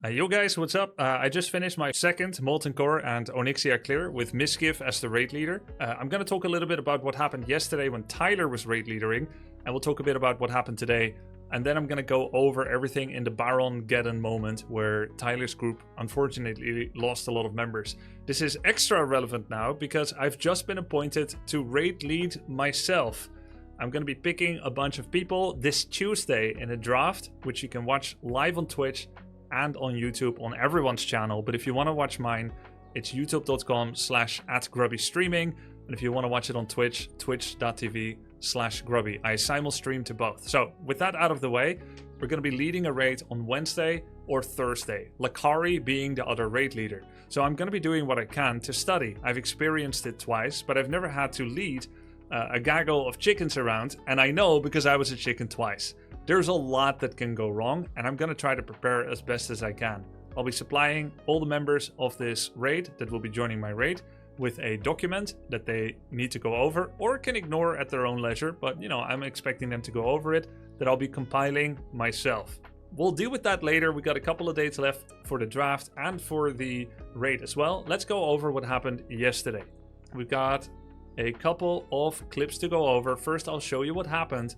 Yo guys, what's up? I just finished my second Molten Core and Onyxia clear with Misgiv as the raid leader. I'm gonna talk a little bit about what happened yesterday when Tyler was raid leadering, and we'll talk a bit about what happened today. And then I'm gonna go over everything in the Baron-Geddon moment where Tyler's group unfortunately lost a lot of members. This is extra relevant now because I've just been appointed to raid lead myself. I'm gonna be picking a bunch of people this Tuesday in a draft, which you can watch live on Twitch and on YouTube on everyone's channel. But if you want to watch mine, it's youtube.com/@GrubbyStreaming. And if you want to watch it on Twitch, twitch.tv/Grubby. I simul stream to both. So with that out of the way, we're going to be leading a raid on Wednesday or Thursday, Lakari being the other raid leader. So I'm going to be doing what I can to study. I've experienced it twice, but I've never had to lead a gaggle of chickens around. And I know because I was a chicken twice. There's a lot that can go wrong, and I'm going to try to prepare as best as I can. I'll be supplying all the members of this raid that will be joining my raid with a document that they need to go over or can ignore at their own leisure, but you know, I'm expecting them to go over it, that I'll be compiling myself. We'll deal with that later. We got a couple of days left for the draft and for the raid as well. Let's go over what happened yesterday. We've got a couple of clips to go over. First, I'll show you what happened.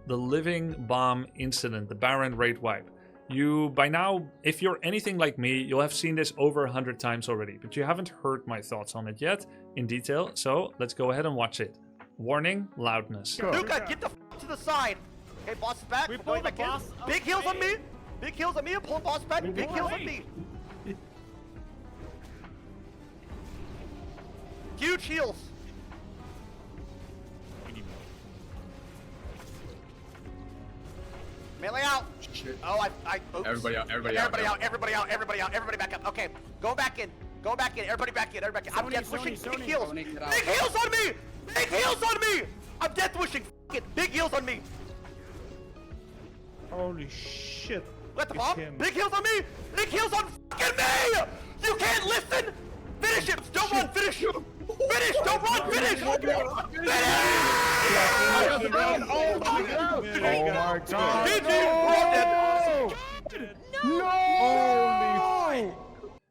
The living bomb incident, the Baron raid wipe. You, by now, if you're anything like me, you'll have seen this over 100 times already, but you haven't heard my thoughts on it yet in detail, so let's go ahead and watch it. Warning, loudness. Luca, get the f to the side. Okay, boss is back. We We're pull going the back in. boss. Big heals on me. Big heals on me. I'm pulling boss back. Big heals on me. Huge heals. Melee out. Shit. Oh, oops. Everybody out, everybody back up. Okay, go back in. Everybody back in. I'm death wishing. Big heals. Sony, get Big out. heals on me. Big heals on me. I'm death wishing. F it. Big heals on me. Holy shit. Let the It's bomb. him. Big heals on me. Big heals on fucking me. You can't listen. Finish him. Don't run. Finish him. Finish. Don't run. Finish. Finish. Oh my god! GG. We're all dead.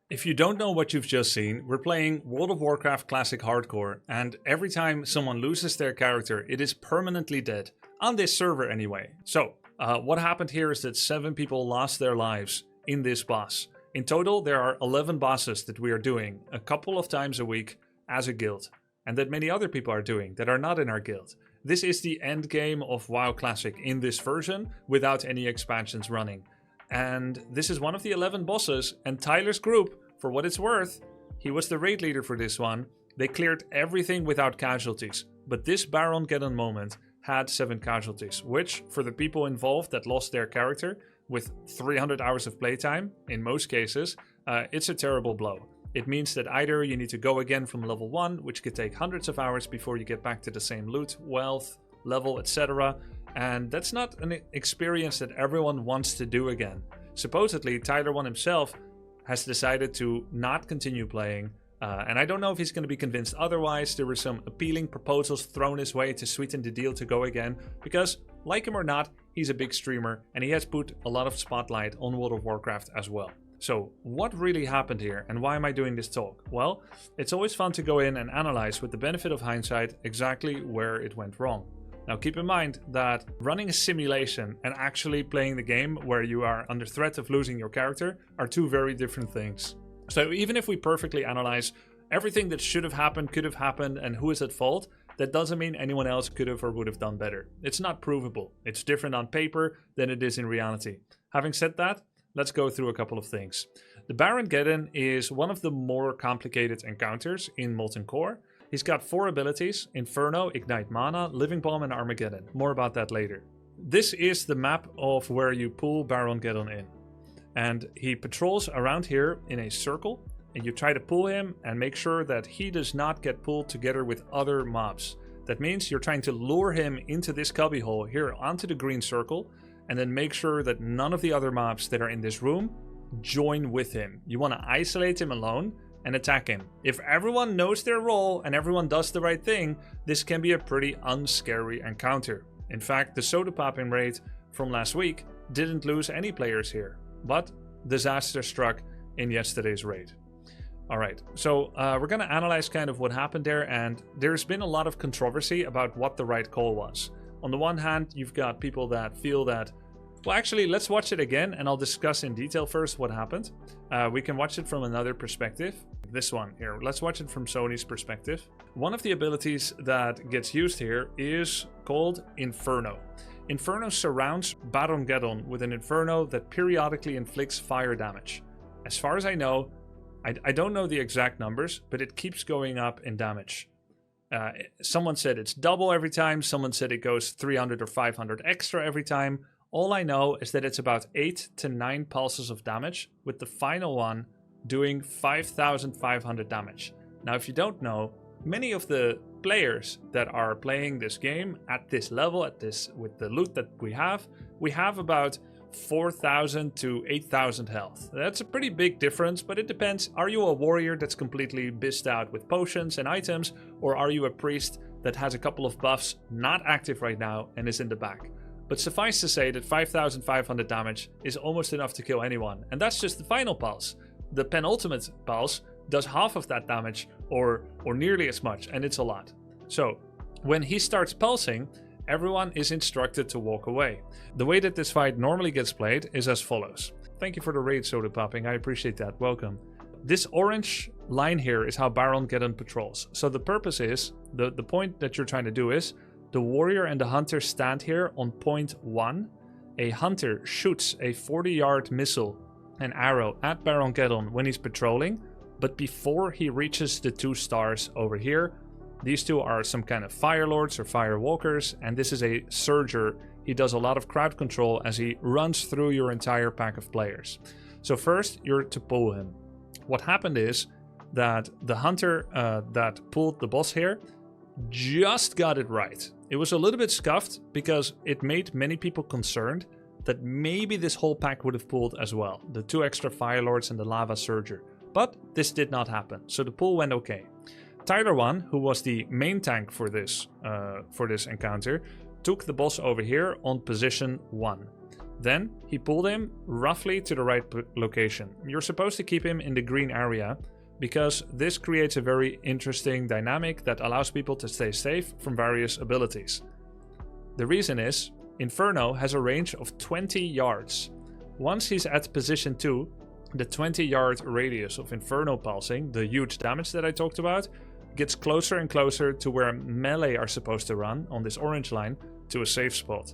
If you don't know what you've just seen, we're playing World of Warcraft Classic Hardcore, and every time someone loses their character, it is permanently dead. On this server anyway. So, what happened here is that 7 people lost their lives in this boss. In total, there are 11 bosses that we are doing a couple of times a week as a guild, and that many other people are doing that are not in our guild. This is the end game of WoW Classic in this version without any expansions running. And this is one of the 11 bosses, and Tyler's group, for what it's worth, he was the raid leader for this one. They cleared everything without casualties, but this Baron-Geddon moment had 7 casualties, which for the people involved that lost their character with 300 hours of playtime, in most cases, it's a terrible blow. It means that either you need to go again from level 1, which could take hundreds of hours before you get back to the same loot, wealth, level, etc. And that's not an experience that everyone wants to do again. Supposedly, Tyler1 himself has decided to not continue playing, and I don't know if he's going to be convinced otherwise. There were some appealing proposals thrown his way to sweeten the deal to go again, because, like him or not, he's a big streamer, and he has put a lot of spotlight on World of Warcraft as well. So, what really happened here, and why am I doing this talk? Well, it's always fun to go in and analyze, with the benefit of hindsight, exactly where it went wrong. Now, keep in mind that running a simulation and actually playing the game where you are under threat of losing your character are two very different things. So, even if we perfectly analyze everything that should have happened, could have happened, and who is at fault, that doesn't mean anyone else could have or would have done better. It's not provable. It's different on paper than it is in reality. Having said that, let's go through a couple of things. The Baron-Geddon is one of the more complicated encounters in Molten Core. He's got 4 abilities: Inferno, Ignite Mana, Living Bomb, and Armageddon. More about that later. This is the map of where you pull Baron-Geddon in. And he patrols around here in a circle, and you try to pull him and make sure that he does not get pulled together with other mobs. That means you're trying to lure him into this cubbyhole here onto the green circle, and then make sure that none of the other mobs that are in this room join with him. You want to isolate him alone and attack him. If everyone knows their role and everyone does the right thing, this can be a pretty unscary encounter. In fact, the soda popping raid from last week didn't lose any players here. But disaster struck in yesterday's raid. Alright, so we're going to analyze kind of what happened there, and there's been a lot of controversy about what the right call was. On the one hand, you've got people that feel that, well, actually, let's watch it again, and I'll discuss in detail first what happened. We can watch it from another perspective. This one here, let's watch it from Sony's perspective. One of the abilities that gets used here is called Inferno. Inferno surrounds Baron Geddon with an Inferno that periodically inflicts fire damage. As far as I know, I don't know the exact numbers, but it keeps going up in damage. Someone said it's double every time, someone said it goes 300 or 500 extra every time. All I know is that it's about 8 to 9 pulses of damage, with the final one doing 5,500 damage. Now, if you don't know, many of the players that are playing this game at this level, with the loot that we have about 4,000 to 8,000 health. That's a pretty big difference, but it depends. Are you a warrior that's completely bissed out with potions and items, or are you a priest that has a couple of buffs not active right now and is in the back? But suffice to say that 5,500 damage is almost enough to kill anyone, and that's just the final pulse. The penultimate pulse does half of that damage, or nearly as much, and it's a lot. So when he starts pulsing, everyone is instructed to walk away. The way that this fight normally gets played is as follows. Thank you for the raid, Soda Popping, I appreciate that, welcome. This orange line here is how Baron Geddon patrols. So the purpose is, the point that you're trying to do is, the warrior and the hunter stand here on point 1. A hunter shoots a 40-yard missile, an arrow, at Baron Geddon when he's patrolling, but before he reaches the 2 stars over here. These two are some kind of fire lords or fire walkers, and this is a surger. He does a lot of crowd control as he runs through your entire pack of players. So first, you're to pull him. What happened is that the hunter that pulled the boss here just got it right. It was a little bit scuffed because it made many people concerned that maybe this whole pack would have pulled as well. The 2 extra fire lords and the lava surger. But this did not happen, so the pull went okay. Tyler1, who was the main tank for this encounter, took the boss over here on position 1. Then he pulled him roughly to the right location. You're supposed to keep him in the green area, because this creates a very interesting dynamic that allows people to stay safe from various abilities. The reason is, Inferno has a range of 20 yards. Once he's at position 2, the 20-yard radius of Inferno pulsing, the huge damage that I talked about, gets closer and closer to where melee are supposed to run, on this orange line, to a safe spot.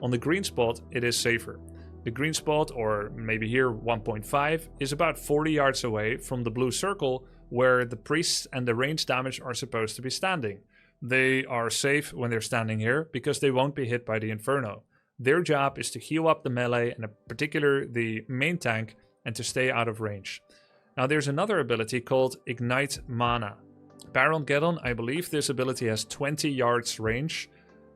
On the green spot, it is safer. The green spot, or maybe here 1.5, is about 40 yards away from the blue circle where the priests and the range damage are supposed to be standing. They are safe when they're standing here because they won't be hit by the Inferno. Their job is to heal up the melee, and in particular the main tank, and to stay out of range. Now there's another ability called Ignite Mana. Baron Geddon, I believe this ability has 20 yards range.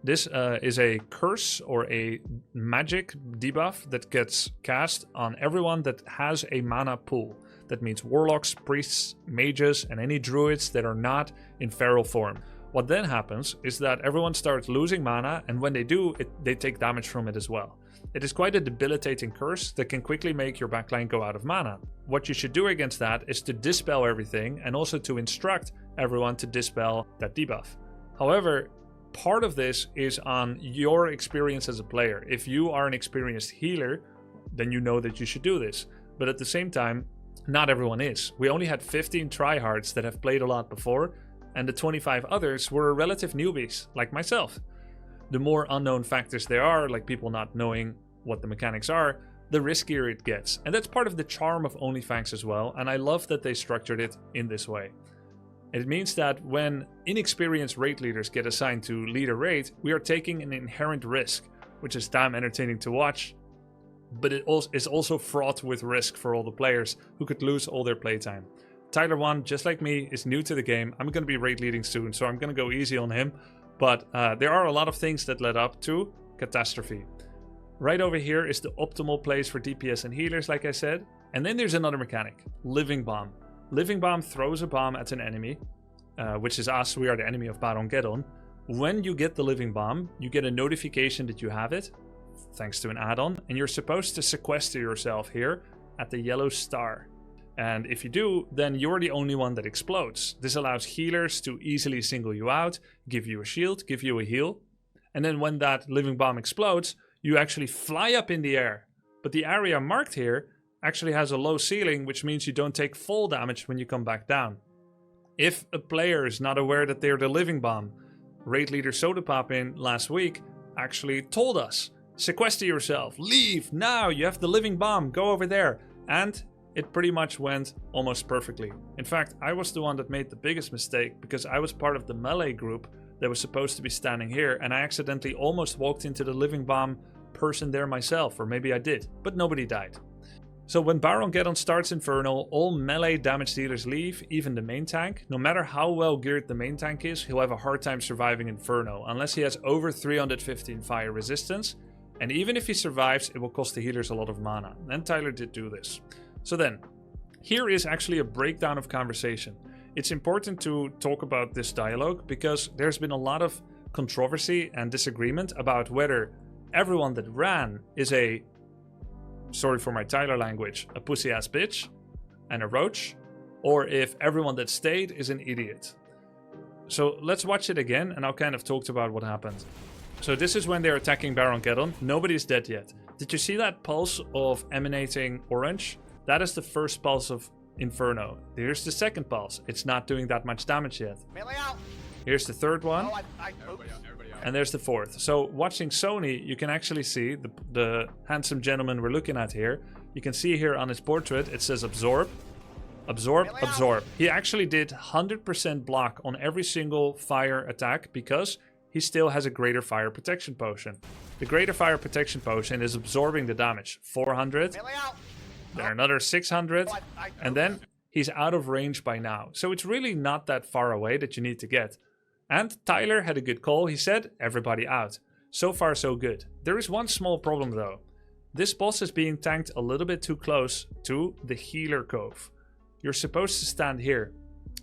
This is a curse or a magic debuff that gets cast on everyone that has a mana pool. That means warlocks, priests, mages, and any druids that are not in feral form. What then happens is that everyone starts losing mana, and when they do, they take damage from it as well. It is quite a debilitating curse that can quickly make your backline go out of mana. What you should do against that is to dispel everything, and also to instruct everyone to dispel that debuff. However, part of this is on your experience as a player. If you are an experienced healer, then you know that you should do this. But at the same time, not everyone is. We only had 15 tryhards that have played a lot before, and the 25 others were relative newbies, like myself. The more unknown factors there are, like people not knowing what the mechanics are, the riskier it gets. And that's part of the charm of OnlyFans as well, and I love that they structured it in this way. It means that when inexperienced raid leaders get assigned to lead a raid, we are taking an inherent risk, which is damn entertaining to watch, but it is also fraught with risk for all the players who could lose all their playtime. Tyler1, just like me, is new to the game. I'm going to be raid leading soon, so I'm going to go easy on him. But there are a lot of things that led up to Catastrophe. Right over here is the optimal place for DPS and healers, like I said. And then there's another mechanic, Living Bomb. Living Bomb throws a bomb at an enemy, which is us. We are the enemy of Baron Geddon. When you get the Living Bomb, you get a notification that you have it, thanks to an add-on, and you're supposed to sequester yourself here at the yellow star. And if you do, then you're the only one that explodes. This allows healers to easily single you out, give you a shield, give you a heal. And then when that living bomb explodes, you actually fly up in the air. But the area marked here actually has a low ceiling, which means you don't take fall damage when you come back down. If a player is not aware that they're the living bomb, Raid Leader Sodapopin last week actually told us, sequester yourself, leave now, you have the living bomb, go over there. And it pretty much went almost perfectly. In fact, I was the one that made the biggest mistake because I was part of the melee group that was supposed to be standing here, and I accidentally almost walked into the living bomb person there myself, or maybe I did, but nobody died. So when Baron starts Inferno, all melee damage dealers leave, even the main tank. No matter how well geared the main tank is, he'll have a hard time surviving Inferno, unless he has over 315 fire resistance. And even if he survives, it will cost the healers a lot of mana. And Tyler did do this. So then, here is actually a breakdown of conversation. It's important to talk about this dialogue because there's been a lot of controversy and disagreement about whether everyone that ran is a, sorry for my Tyler language, a pussy-ass bitch and a roach, or if everyone that stayed is an idiot. So let's watch it again and I'll kind of talk about what happened. So this is when they're attacking Baron Geddon. Nobody's dead yet. Did you see that pulse of emanating orange? That is the first pulse of Inferno. Here's the second pulse. It's not doing that much damage yet. Melee out. Here's the third one. Oh, And there's the fourth. So watching Sony, you can actually see the handsome gentleman we're looking at here. You can see here on his portrait, it says absorb, absorb, absorb. He actually did 100% block on every single fire attack because he still has a greater fire protection potion. The greater fire protection potion is absorbing the damage. 400. Melee out. Then another 600, and then he's out of range by now. So it's really not that far away that you need to get. And Tyler had a good call. He said, everybody out. So far, so good. There is one small problem though. This boss is being tanked a little bit too close to the healer cove. You're supposed to stand here.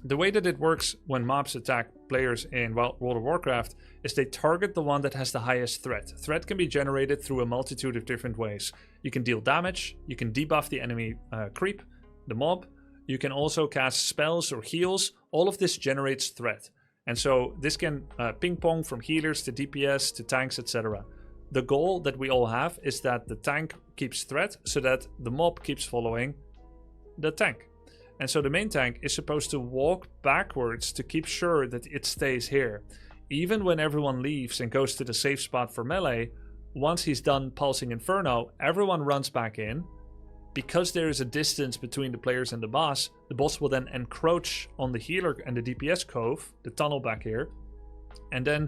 The way that it works when mobs attack players in World of Warcraft is they target the one that has the highest threat. Threat can be generated through a multitude of different ways. You can deal damage, you can debuff the enemy creep, the mob, you can also cast spells or heals. All of this generates threat. And so this can ping pong from healers to DPS to tanks, etc. The goal that we all have is that the tank keeps threat so that the mob keeps following the tank. And so the main tank is supposed to walk backwards to keep sure that it stays here. Even when everyone leaves and goes to the safe spot for melee, once he's done pulsing Inferno, everyone runs back in. Because there is a distance between the players and the boss will then encroach on the healer and the DPS cove, the tunnel back here. And then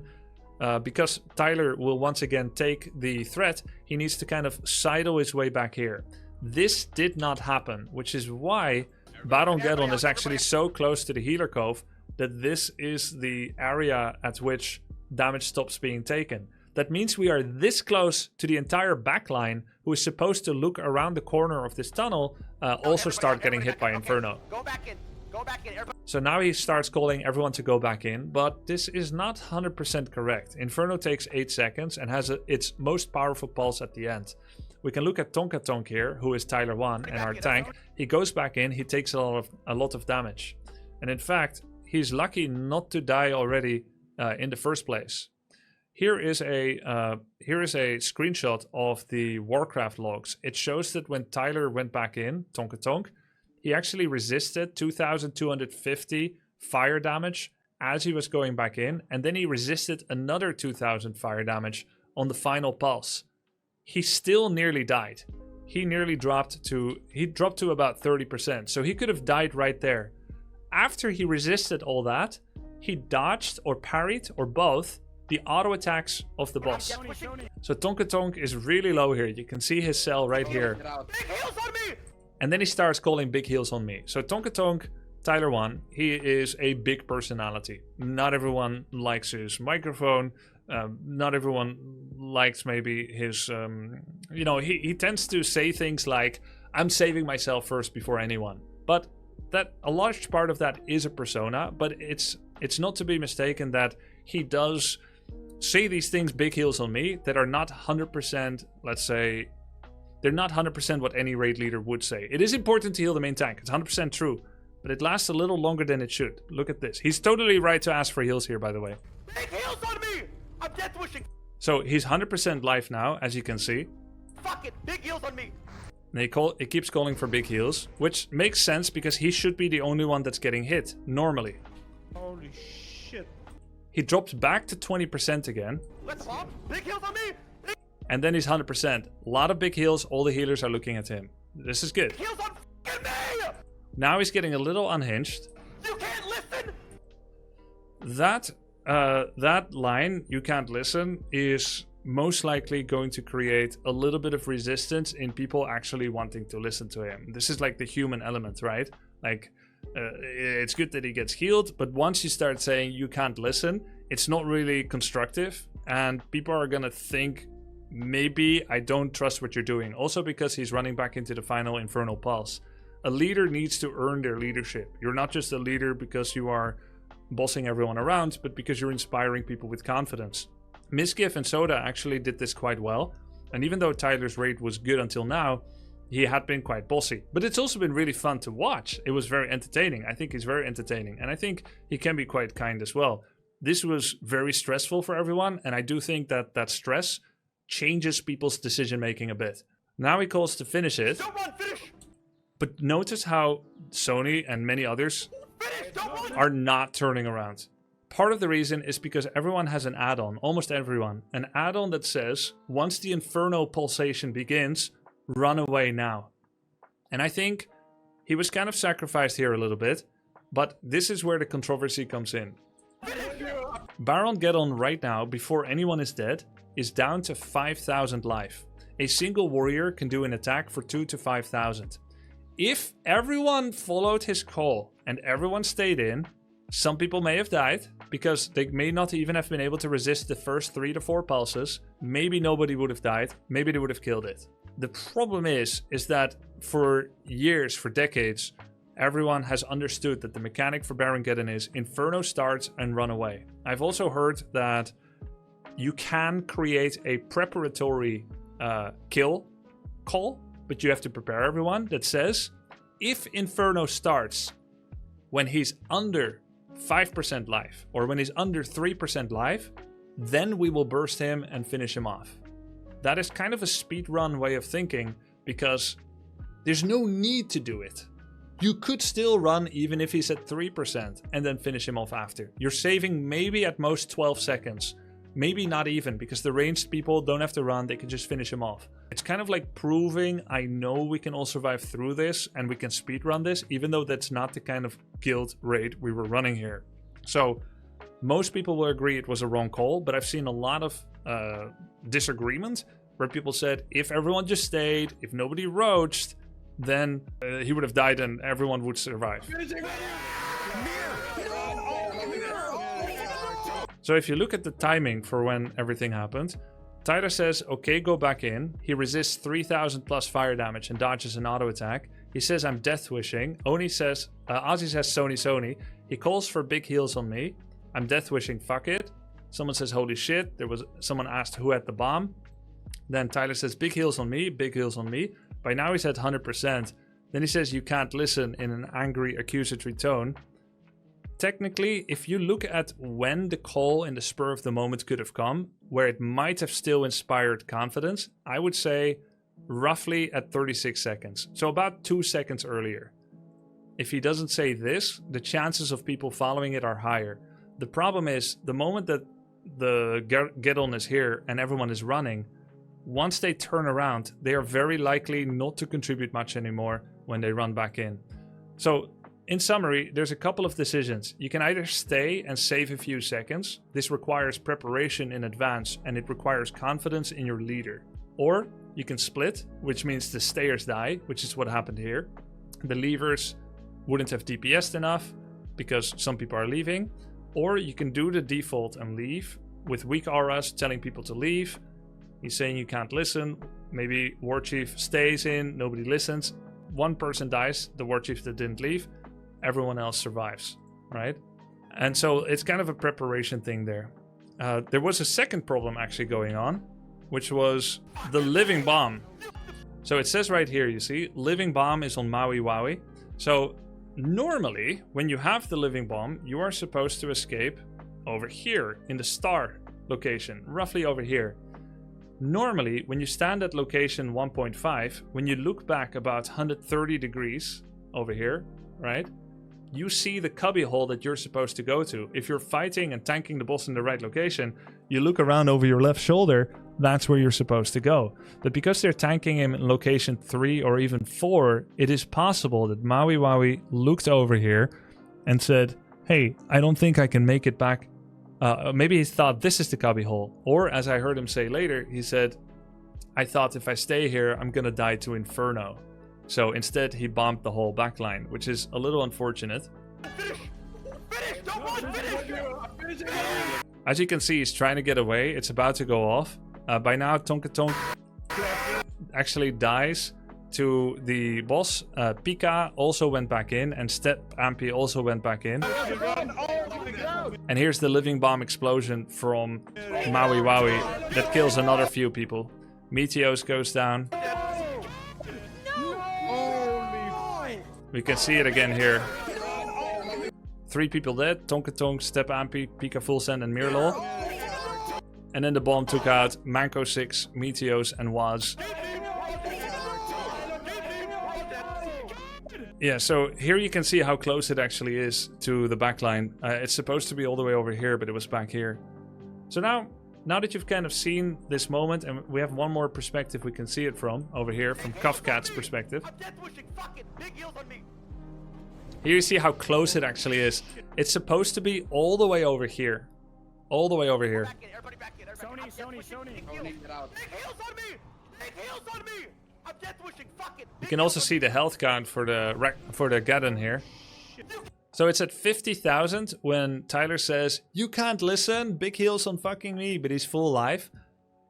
because Tyler will once again take the threat, he needs to kind of sidle his way back here. This did not happen, which is why Baron Geddon is actually so close to the healer cove that this is the area at which damage stops being taken. That means we are this close to the entire backline, who is supposed to look around the corner of this tunnel, also start getting hit by Inferno. Go back in. Go back in. Everybody. So now he starts calling everyone to go back in, but this is not 100% correct. Inferno takes 8 seconds and has its most powerful pulse at the end. We can look at Tonka Tonk here, who is Tyler1 and our tank. He goes back in, he takes a lot of damage. And in fact, he's lucky not to die already in the first place. Here is a screenshot of the Warcraft logs. It shows that when Tyler went back in, Tonka Tonk, he actually resisted 2,250 fire damage as he was going back in, and then he resisted another 2,000 fire damage on the final pulse. He still nearly died. He nearly dropped to about 30%, so he could have died right there. After he resisted all that, he dodged or parried or both the auto attacks of the boss. So Tonka Tonk is really low here. You can see his cell right here. Big heals on me! And then he starts calling big heals on me. So Tonka Tonk, Tyler1, he is a big personality. Not everyone likes his microphone. Not everyone likes maybe his, he tends to say things like, I'm saving myself first before anyone. But that a large part of that is a persona, but it's not to be mistaken that he does say these things, big heals on me, that are not 100%, let's say, they're not 100% what any raid leader would say. It is important to heal the main tank. It's 100% true. But it lasts a little longer than it should. Look at this. He's totally right to ask for heals here, by the way. Big heals on me! I'm death wishing. So he's 100% life now, as you can see. Fuck it, big heals on me. And it keeps calling for big heals, which makes sense because he should be the only one that's getting hit, normally. Holy shit. He drops back to 20% again. Let's pop. Big heals on me. Big And then he's 100%. A lot of big heals, all the healers are looking at him. This is good. heals on fucking me! Now he's getting a little unhinged. You can't listen! That line, you can't listen, is most likely going to create a little bit of resistance in people actually wanting to listen to him. This is like the human element, right? Like, it's good that he gets healed, but once you start saying you can't listen, it's not really constructive, and people are gonna think, maybe I don't trust what you're doing. Also because he's running back into the final Infernal Pulse. A leader needs to earn their leadership. You're not just a leader because you are bossing everyone around, but because you're inspiring people with confidence. Misgift and Soda actually did this quite well, and even though Tyler's raid was good until now, he had been quite bossy. But it's also been really fun to watch. It was very entertaining. I think he's very entertaining, and I think he can be quite kind as well. This was very stressful for everyone, and I do think that that stress changes people's decision making a bit. Now he calls to finish it. Don't run, finish! But notice how Sony and many others Finish, don't run! are not turning around. Part of the reason is because everyone has an add-on, almost everyone. An add-on that says, once the Inferno pulsation begins, run away now. And I think he was kind of sacrificed here a little bit, but this is where the controversy comes in. Baron Geddon right now, before anyone is dead, is down to 5,000 life. A single warrior can do an attack for 2,000 to 5,000. If everyone followed his call and everyone stayed in, some people may have died because they may not even have been able to resist the first 3 to 4 pulses. Maybe nobody would have died. Maybe they would have killed it. The problem is that for years, for decades, everyone has understood that the mechanic for Baron Geddon is Inferno starts and run away. I've also heard that you can create a preparatory kill call, but you have to prepare everyone that says, if Inferno starts when he's under 5% life, or when he's under 3% life, then we will burst him and finish him off. That is kind of a speedrun way of thinking, because there's no need to do it. You could still run even if he's at 3% and then finish him off after. You're saving maybe at most 12 seconds. Maybe not even, because the ranged people don't have to run, they can just finish him off. It's kind of like proving, I know we can all survive through this and we can speedrun this, even though that's not the kind of guild raid we were running here. So most people will agree it was a wrong call, but I've seen a lot of disagreement where people said, if everyone just stayed, if nobody roached, then he would have died and everyone would survive. So if you look at the timing for when everything happened, Tyler says, okay, go back in. He resists 3,000 plus fire damage and dodges an auto attack. He says, I'm death wishing. Ozzy says, Sony. He calls for big heals on me. I'm death wishing, fuck it. Someone says, holy shit. Someone asked who had the bomb. Then Tyler says, big heals on me, big heals on me. By now he's at 100%. Then he says, you can't listen, in an angry accusatory tone. Technically, if you look at when the call in the spur of the moment could have come, where it might have still inspired confidence, I would say roughly at 36 seconds. So about 2 seconds earlier. If he doesn't say this, the chances of people following it are higher. The problem is, the moment that the Geddon is here and everyone is running, once they turn around, they are very likely not to contribute much anymore when they run back in. So, in summary, there's a couple of decisions. You can either stay and save a few seconds. This requires preparation in advance and it requires confidence in your leader. Or you can split, which means the stayers die, which is what happened here. The leavers wouldn't have DPS'd enough because some people are leaving. Or you can do the default and leave with weak auras telling people to leave. He's saying you can't listen. Maybe Warchief stays in, nobody listens. One person dies, the Warchief that didn't leave. Everyone else survives, right? And so it's kind of a preparation thing there. There was a second problem actually going on, which was the living bomb. So it says right here, you see, living bomb is on Maui Wowie. So normally, when you have the living bomb, you are supposed to escape over here in the star location, roughly over here. Normally, when you stand at location 1.5, when you look back about 130 degrees over here, right, you see the cubby hole that you're supposed to go to. If you're fighting and tanking the boss in the right location, you look around over your left shoulder, that's where you're supposed to go. But because they're tanking him in location 3 or even 4, it is possible that Maui Wowie looked over here and said, hey, I don't think I can make it back. Maybe he thought this is the cubby hole. Or as I heard him say later, he said, I thought if I stay here, I'm gonna die to Inferno. So instead, he bombed the whole backline, which is a little unfortunate. Finish! Finish! Don't run! Finish! As you can see, he's trying to get away. It's about to go off. By now, Tonka Tonk actually dies to the boss. Pika also went back in, and Step Ampy also went back in. And here's the living bomb explosion from Maui Wowie that kills another few people. Meteos goes down. We can see it again here. 3 people dead. Tonka Tonk, Step Ampy, Pika Full Send, and Mirlol. And then the bomb took out Manko 6, Meteos, and Waz. Yeah, so here you can see how close it actually is to the backline. It's supposed to be all the way over here, but it was back here. So now that you've kind of seen this moment, and we have one more perspective we can see it from, over here, from Cuffcat's perspective. Here you see how close it actually is. It's supposed to be all the way over here. All the way over here. Sony. You can also see the health count for the Gaddon here. So it's at 50,000 when Tyler says, you can't listen, big heals on fucking me, but he's full life.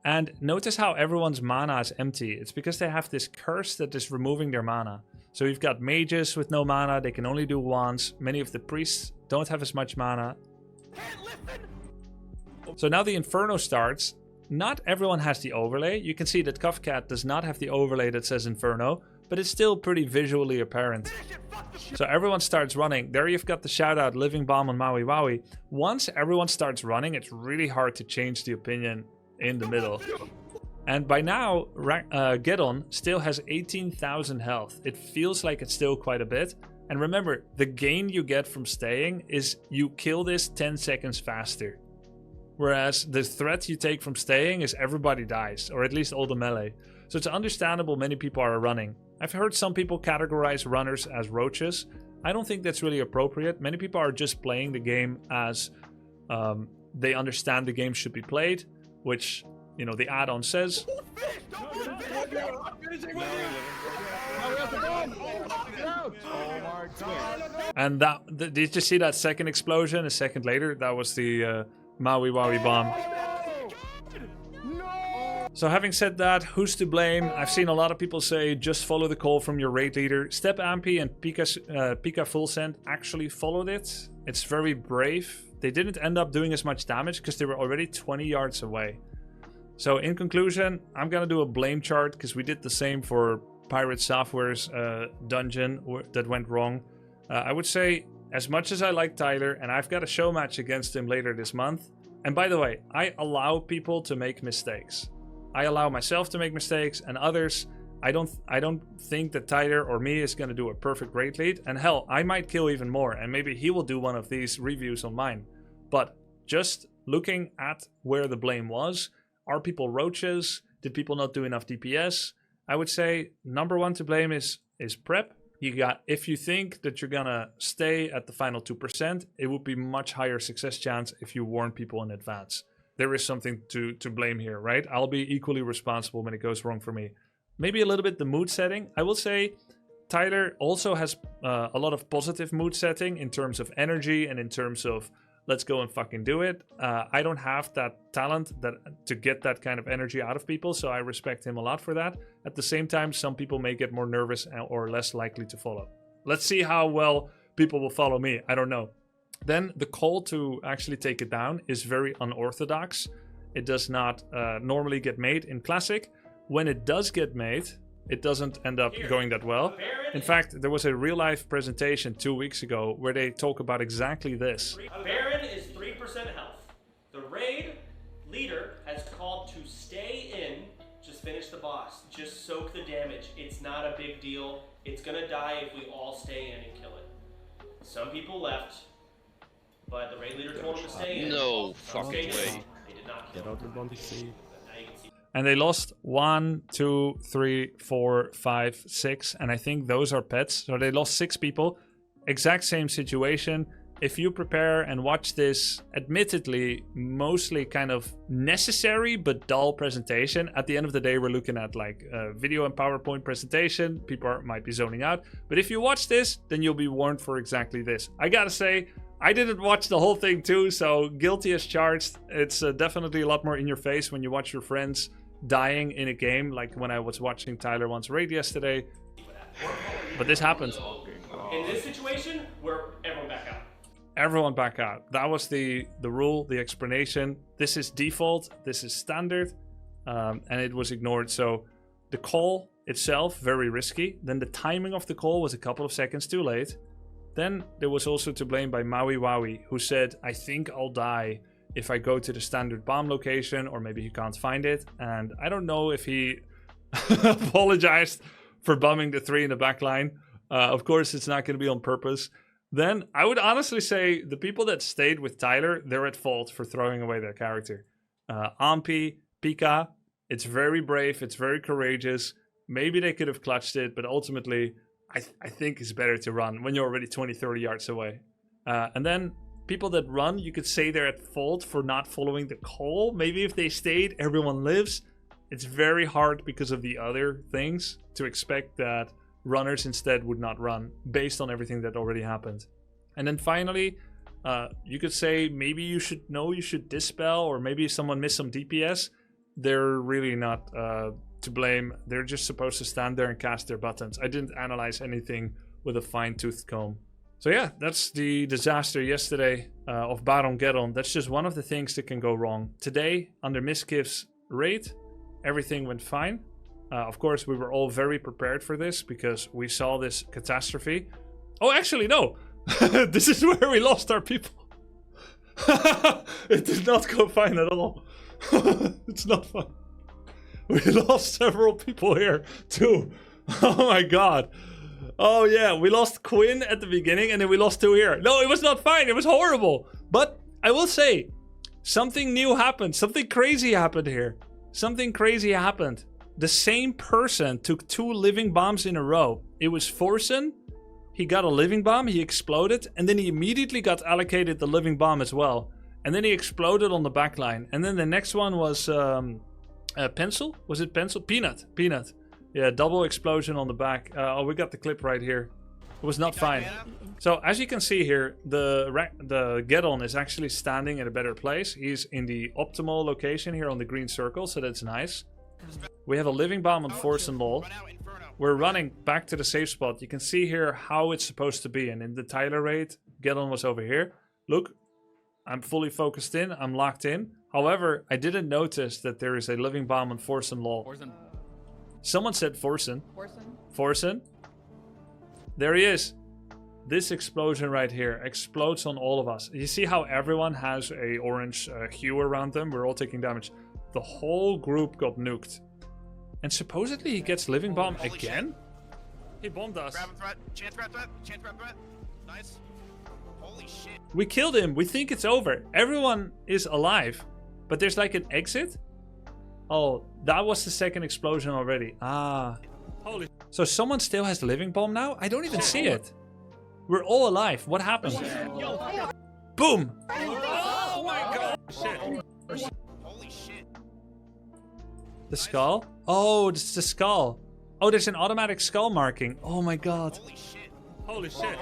And notice how everyone's mana is empty. It's because they have this curse that is removing their mana. So you've got mages with no mana, they can only do wands. Many of the priests don't have as much mana. So now the Inferno starts. Not everyone has the overlay. You can see that Cuffcat does not have the overlay that says Inferno, but it's still pretty visually apparent. So everyone starts running. There you've got the shout out Living Bomb on Maui Wowie. Once everyone starts running, it's really hard to change the opinion in the middle. And by now, Geddon still has 18,000 health. It feels like it's still quite a bit. And remember, the gain you get from staying is you kill this 10 seconds faster. Whereas the threat you take from staying is everybody dies, or at least all the melee. So it's understandable many people are running. I've heard some people categorize runners as roaches. I don't think that's really appropriate. Many people are just playing the game as they understand the game should be played, which, you know, the add-on says. And did you see that second explosion a second later? That was the Maui Wowie bomb. So having said that, who's to blame? I've seen a lot of people say just follow the call from your raid leader. Step Ampy and Pika Full Send actually followed it. It's very brave. They didn't end up doing as much damage because they were already 20 yards away. So in conclusion, I'm gonna do a blame chart because we did the same for Pirate Software's dungeon that went wrong. I would say, as much as I like Tyler, and I've got a show match against him later this month, and by the way, I allow people to make mistakes. I allow myself to make mistakes, and others, I don't think that Tyler or me is going to do a perfect raid lead, and hell, I might kill even more, and maybe he will do one of these reviews on mine. But just looking at where the blame was, are people roaches? Did people not do enough DPS? I would say number one to blame is prep. If you think that you're gonna stay at the final 2%, it would be much higher success chance if you warn people in advance. There is something to blame here, right? I'll be equally responsible when it goes wrong for me. Maybe a little bit the mood setting. I will say Tyler also has a lot of positive mood setting in terms of energy and in terms of let's go and fucking do it. I don't have that talent to get that kind of energy out of people, so I respect him a lot for that. At the same time, some people may get more nervous or less likely to follow. Let's see how well people will follow me. I don't know. Then the call to actually take it down is very unorthodox. It does not normally get made in Classic. When it does get made, it doesn't end up going that well. In fact, there was a real life presentation 2 weeks ago where they talk about exactly this. A Baron is 3% health. The raid leader has called to stay in, just finish the boss, just soak the damage. It's not a big deal. It's gonna die if we all stay in and kill it. Some people left, but the raid leader told them to stay in. No fucking way. They did not Get kill out them. the Bounty Sea. Now you can see. And they lost 1, 2, 3, 4, 5, 6, and I think those are pets. So they lost 6 people. Exact same situation. If you prepare and watch this, admittedly, mostly kind of necessary but dull presentation, at the end of the day, we're looking at like a video and PowerPoint presentation. People might be zoning out. But if you watch this, then you'll be warned for exactly this. I gotta say, I didn't watch the whole thing too, so guilty as charged. It's definitely a lot more in your face when you watch your friends dying in a game, like when I was watching Tyler1's raid yesterday. But this happened. In this situation, we're everyone back out. Everyone back out. That was the rule, the explanation. This is default, this is standard, and it was ignored. So the call itself, very risky. Then the timing of the call was a couple of seconds too late. Then there was also to blame by Maui Wowie, who said, I think I'll die if I go to the standard bomb location, or maybe he can't find it. And I don't know if he apologized for bombing the 3 in the back line. Of course, it's not going to be on purpose. Then I would honestly say the people that stayed with Tyler, they're at fault for throwing away their character. Ampi, Pika, it's very brave, it's very courageous. Maybe they could have clutched it, but ultimately, I think it's better to run when you're already 20, 30 yards away. And then people that run, you could say they're at fault for not following the call. Maybe if they stayed, everyone lives. It's very hard because of the other things to expect that runners instead would not run based on everything that already happened. And then finally, you could say maybe you should dispel, or maybe someone missed some DPS. They're really not to blame. They're just supposed to stand there and cast their buttons. I didn't analyze anything with a fine-toothed comb. So yeah, that's the disaster yesterday of Baron Geddon. That's just one of the things that can go wrong. Today, under Miskif's raid, everything went fine. Of course, we were all very prepared for this because we saw this catastrophe. Oh, actually, no. This is where we lost our people. It did not go fine at all. It's not fun. We lost several people here, too. Oh, my God. Oh, yeah. We lost Quinn at the beginning, and then we lost 2 here. No, it was not fine. It was horrible. But I will say, something new happened. Something crazy happened here. Something crazy happened. The same person took 2 living bombs in a row. It was Forsen. He got a living bomb. He exploded. And then he immediately got allocated the living bomb as well. And then he exploded on the back line. And then the next one was Pencil? Was it Pencil? Peanut. Peanut. Yeah, double explosion on the back. Oh, we got the clip right here. It was not fine. So as you can see here, the Geddon is actually standing in a better place. He's in the optimal location here on the green circle. So that's nice. We have a living bomb on Force and Lol. We're running back to the safe spot. You can see here how it's supposed to be. And in the Tyler raid, Geddon was over here. Look, I'm fully focused in. I'm locked in. However, I didn't notice that there is a living bomb on Force and Lol. Someone said Forsen. Forsen. There he is. This explosion right here explodes on all of us. You see how everyone has a orange hue around them? We're all taking damage. The whole group got nuked. And supposedly he gets living bomb again? He bombed us. Grab him, threat. Chance grab threat. Chance grab threat. Nice. Holy shit. We killed him. We think it's over. Everyone is alive. But there's like an exit. Oh, that was the second explosion already. Ah. Holy. So someone still has living bomb now? I don't even see it. We're all alive. What happened? Boom. Oh my god. Shit. Holy shit. The skull? Oh, it's the skull. Oh, there's an automatic skull marking. Oh my god. Holy shit. Holy shit.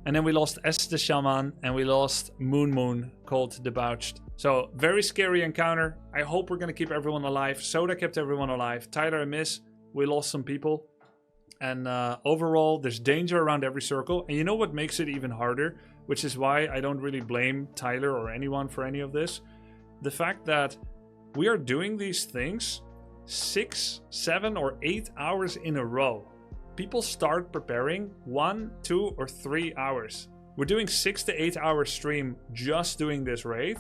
And then we lost S the Shaman, and we lost Moon called Debauched. So, very scary encounter. I hope we're going to keep everyone alive. Soda kept everyone alive. Tyler and Miss, we lost some people. And overall, there's danger around every circle. And you know what makes it even harder? Which is why I don't really blame Tyler or anyone for any of this. The fact that we are doing these things 6, 7, or 8 hours in a row. People start preparing 1, 2, or 3 hours. We're doing 6 to 8 hour stream just doing this raid,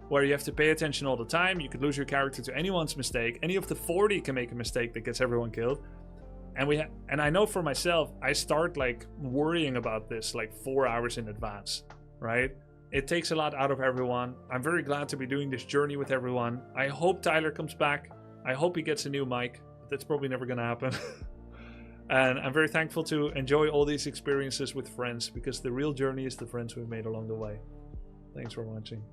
where you have to pay attention all the time. You could lose your character to anyone's mistake. Any of the 40 can make a mistake that gets everyone killed. And I know for myself, I start like worrying about this like 4 hours in advance, right? It takes a lot out of everyone. I'm very glad to be doing this journey with everyone. I hope Tyler comes back. I hope he gets a new mic. But that's probably never gonna happen. And I'm very thankful to enjoy all these experiences with friends, because the real journey is the friends we've made along the way. Thanks for watching.